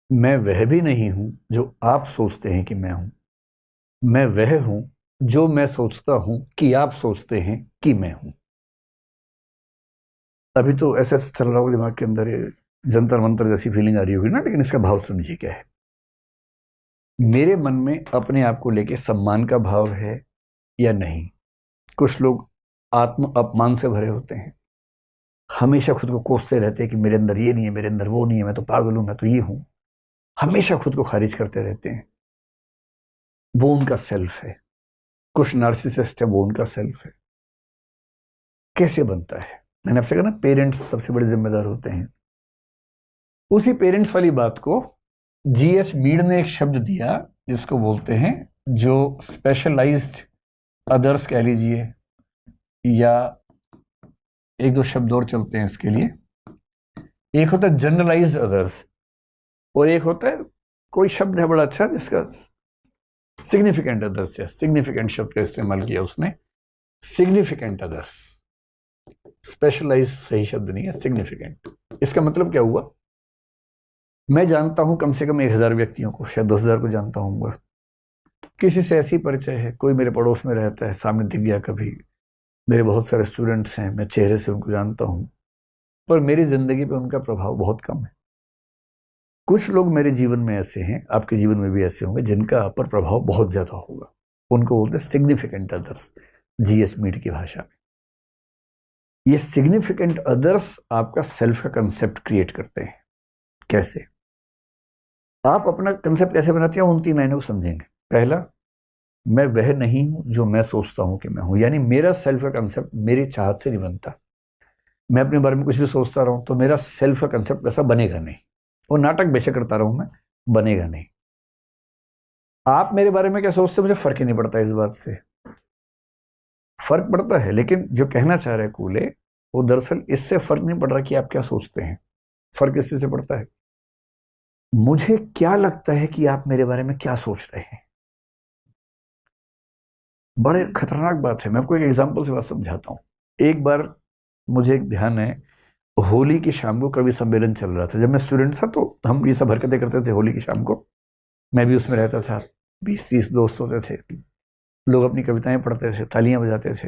मैं वह भी नहीं हूं जो आप सोचते हैं कि मैं हूं। मैं वह हूं जो मैं सोचता हूं कि आप सोचते हैं कि मैं हूं। अभी तो ऐसा चल रहा होगा दिमाग के अंदर, ये जंतर मंतर जैसी फीलिंग आ रही होगी ना, लेकिन इसका भाव समझिए क्या है। मेरे मन में अपने आप को लेके सम्मान का भाव है या नहीं। कुछ लोग आत्म अपमान से भरे होते हैं, हमेशा खुद को कोसते रहते हैं कि मेरे अंदर ये नहीं है, मेरे अंदर वो नहीं है, मैं तो पागल हूं, मैं तो ये हूं। हमेशा खुद को खारिज करते रहते हैं। वो उनका सेल्फ है। कुछ नार्सिसिस्ट है, वो उनका सेल्फ है। कैसे बनता है? मैंने आपसे कहा ना, पेरेंट्स सबसे बड़े जिम्मेदार होते हैं। उसी पेरेंट्स वाली बात को जीएस मीड ने एक शब्द दिया जिसको बोलते हैं, जो स्पेशलाइज्ड अदर्स कह लीजिए, या एक दो शब्द और चलते हैं इसके लिए। एक होता है जनरलाइज्ड अदर्स, और एक होता है, कोई शब्द है बड़ा अच्छा जिसका सिग्निफिकेंट अदर्स, या सिग्निफिकेंट शब्द का इस्तेमाल किया उसने। सिग्निफिकेंट अदर्स, स्पेशलाइज सही शब्द नहीं है, सिग्निफिकेंट। इसका मतलब क्या हुआ? मैं जानता हूं कम से कम 1,000 व्यक्तियों को, शायद 10,000 को जानता हूँ। किसी से ऐसी परिचय है, कोई मेरे पड़ोस में रहता है, सामने दिख गया कभी। मेरे बहुत सारे स्टूडेंट्स हैं, मैं चेहरे से उनको जानता हूं, पर मेरी जिंदगी पे उनका प्रभाव बहुत कम है। कुछ लोग मेरे जीवन में ऐसे हैं, आपके जीवन में भी ऐसे होंगे, जिनका आप पर प्रभाव बहुत ज्यादा होगा। उनको बोलते हैं सिग्निफिकेंट अदर्स, जीएस मीट की भाषा में। ये सिग्निफिकेंट अदर्स आपका सेल्फ का कंसेप्ट क्रिएट करते हैं। कैसे? आप अपना कंसेप्ट कैसे बनाते हैं, उन 3 लाइनों को समझेंगे। पहला, मैं वह नहीं हूं जो मैं सोचता हूं कि मैं हूं। यानी मेरा सेल्फ का कंसेप्ट मेरी चाहत से नहीं बनता। मैं अपने बारे में कुछ भी सोचता रहूं तो मेरा सेल्फ का कंसेप्ट वैसा बनेगा नहीं। वो नाटक बेशक करता रहूं मैं, बनेगा नहीं। आप मेरे बारे में क्या सोचते, मुझे फर्क ही नहीं पड़ता इस बात से। फर्क पड़ता है, लेकिन जो कहना चाह रहे कूले, वो दरअसल इससे फर्क नहीं पड़ रहा कि आप क्या सोचते हैं। फर्क इससे से पड़ता है, मुझे क्या लगता है कि आप मेरे बारे में क्या सोच रहे हैं। बड़े खतरनाक बात है। मैं आपको एक एग्जांपल से बात समझाता हूं। एक बार मुझे एक ध्यान है, होली की शाम को कवि सम्मेलन चल रहा था। जब मैं स्टूडेंट था तो हम ये सब हरकतें करते थे होली की शाम को। मैं भी उसमें रहता था। 20-30 दोस्त होते थे। लोग अपनी कविताएं पढ़ते थे, तालियां बजाते थे।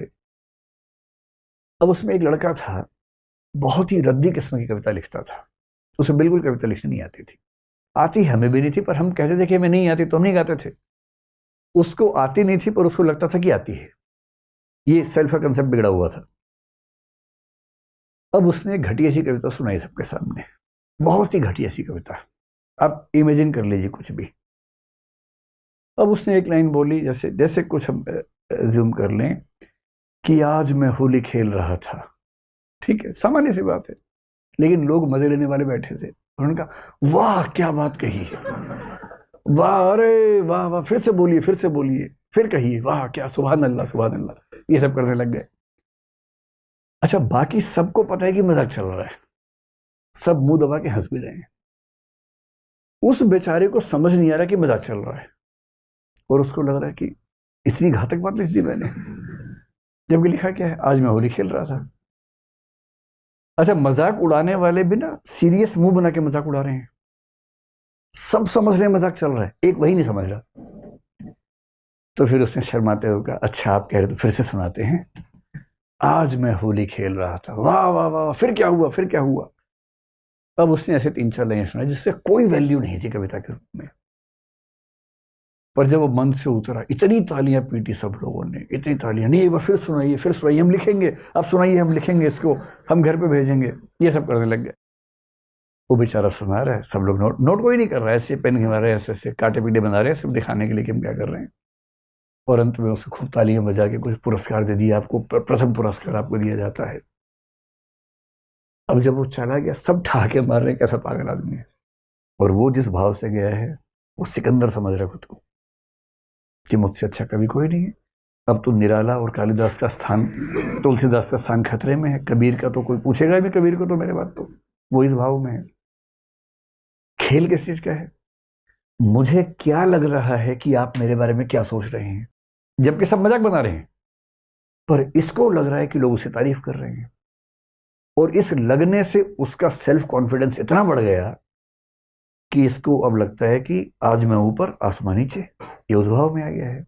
अब उसमें एक लड़का था, बहुत ही रद्दी किस्म की कविता लिखता था। उसे बिल्कुल कविता लिखनी नहीं आती थी। आती हमें भी नहीं थी, पर हम कहते थे कि हमें नहीं आती, तो हम नहीं गाते थे। उसको आती नहीं थी, पर उसको लगता था कि आती है। ये सेल्फ का कंसेप्ट बिगड़ा हुआ था। अब उसने एक घटिया सी कविता सुनाई सबके सामने, बहुत ही घटिया सी कविता। आप इमेजिन कर लीजिए कुछ भी। अब उसने एक लाइन बोली, जैसे जैसे कुछ हम ज्यूम कर लें कि आज मैं होली खेल रहा था। ठीक है, सामान्य सी बात है, लेकिन लोग मजे लेने वाले बैठे थे। उन्होंने कहा, वाह क्या बात कही है, वाह, अरे वाह वाह, फिर से बोलिए, फिर से बोलिए, फिर कहिए, वाह क्या, सुभान अल्लाह, सुभान अल्लाह, ये सब करने लग गए। अच्छा, बाकी सबको पता है कि मजाक चल रहा है, सब मुंह दबा के हंस भी रहे हैं। उस बेचारे को समझ नहीं आ रहा कि मजाक चल रहा है, और उसको लग रहा है कि इतनी घातक बात लिख दी मैंने। जबकि लिखा क्या है, आज मैं होली खेल रहा था। अच्छा, मजाक उड़ाने वाले भी ना सीरियस मुंह बना के मजाक उड़ा रहे हैं। सब समझ रहे हैं मजाक चल रहा है, एक वही नहीं समझ रहा। तो फिर उसने शर्माते हुए कहा, अच्छा आप कह रहे तो फिर से सुनाते हैं। आज मैं होली खेल रहा था, वाह वाह वाह, फिर क्या हुआ, फिर क्या हुआ। अब उसने ऐसे 3-4 लाइनें सुनाई जिससे कोई वैल्यू नहीं थी कविता के रूप में। पर जब वो मन से उतरा, इतनी तालियां पीटी सब लोगों ने, इतनी तालियां, नहीं एक बार फिर सुनाइए, फिर सुनाइए, हम लिखेंगे, आप सुनाइए, हम लिखेंगे इसको, हम घर पे भेजेंगे, ये सब करने लग गए। वो बेचारा सुना रहा है, सब लोग नोट नोट कोई नहीं कर रहा है, ऐसे पेन घिमा रहे हैं, ऐसे ऐसे काटे पीटे बना रहे हैं, सिर्फ दिखाने के लिए कि हम क्या कर रहे हैं। और अंत में उसको खूब तालियां बजा के कुछ पुरस्कार दे दिया। आपको प्रथम पुरस्कार आपको दिया जाता है। अब जब वो चला गया, सब ठहाके मार रहे हैं, कैसा पागल आदमी है। और वो जिस भाव से गया है, वो सिकंदर समझ रहा खुद को कि मुझसे अच्छा कभी कोई नहीं है। अब तो निराला और कालिदास का स्थान, तुलसीदास का स्थान खतरे में है। कबीर का तो कोई पूछेगा भी, कबीर को तो मेरे बात तो, वो इस भाव में है। खेल किस चीज का है? मुझे क्या लग रहा है कि आप मेरे बारे में क्या सोच रहे हैं, जबकि सब मजाक बना रहे हैं, पर इसको लग रहा है कि लोग उसे तारीफ कर रहे हैं। और इस लगने से उसका सेल्फ कॉन्फिडेंस इतना बढ़ गया कि इसको अब लगता है कि आज मैं ऊपर आसमान नीचे, ये उस भाव में आ गया है।